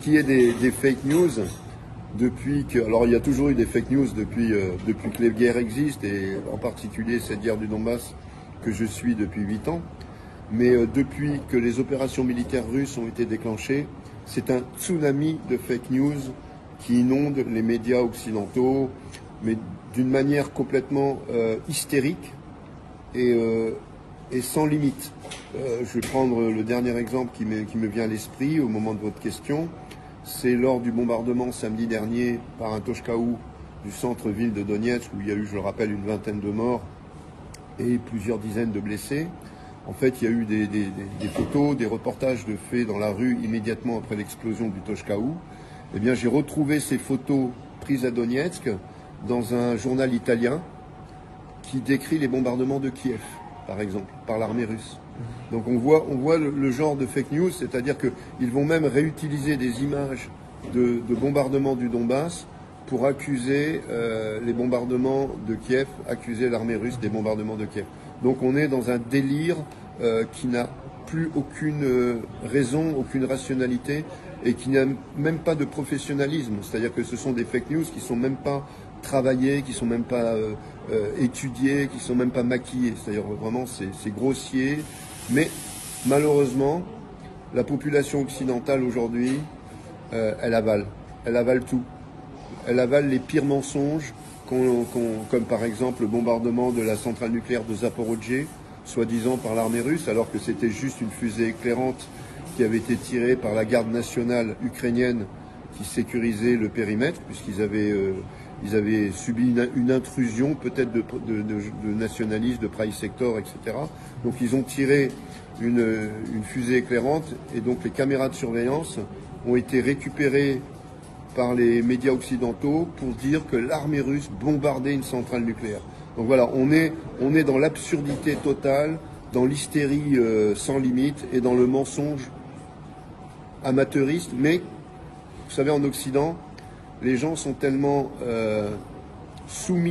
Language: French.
Qu'il y ait des fake news, alors il y a toujours eu des fake news depuis que les guerres existent, et en particulier cette guerre du Donbass que je suis depuis 8 ans. Mais depuis que les opérations militaires russes ont été déclenchées, c'est un tsunami de fake news qui inonde les médias occidentaux, mais d'une manière complètement hystérique et sans limite. Je vais prendre le dernier exemple qui me vient à l'esprit au moment de votre question. C'est lors du bombardement samedi dernier par un Toshkaou du centre-ville de Donetsk, où il y a eu, je le rappelle, une vingtaine de morts et plusieurs dizaines de blessés. En fait, il y a eu des photos, des reportages de faits dans la rue immédiatement après l'explosion du Toshkaou. Eh bien, j'ai retrouvé ces photos prises à Donetsk dans un journal italien qui décrit les bombardements de Kiev, par exemple, par l'armée russe. Donc on voit le genre de fake news, c'est-à-dire qu'ils vont même réutiliser des images de bombardements du Donbass pour accuser les bombardements de Kiev, accuser l'armée russe des bombardements de Kiev. Donc on est dans un délire qui n'a plus aucune raison, aucune rationalité, et qui n'a même pas de professionnalisme. C'est-à-dire que ce sont des fake news qui ne sont même pas travaillées, qui ne sont même pas étudiées, qui ne sont même pas maquillées. C'est-à-dire vraiment c'est grossier. Mais malheureusement, la population occidentale aujourd'hui, elle avale tout. Elle avale les pires mensonges, comme par exemple le bombardement de la centrale nucléaire de Zaporojye, soi-disant par l'armée russe, alors que c'était juste une fusée éclairante qui avait été tirée par la garde nationale ukrainienne qui sécurisait le périmètre, puisqu'ils avaient subi une intrusion peut-être de nationalistes, de Praï Sector, etc. Donc ils ont tiré une fusée éclairante, et donc les caméras de surveillance ont été récupérées par les médias occidentaux pour dire que l'armée russe bombardait une centrale nucléaire. Donc voilà, on est dans l'absurdité totale, dans l'hystérie sans limite et dans le mensonge amateuriste. Mais vous savez, en Occident, les gens sont tellement soumis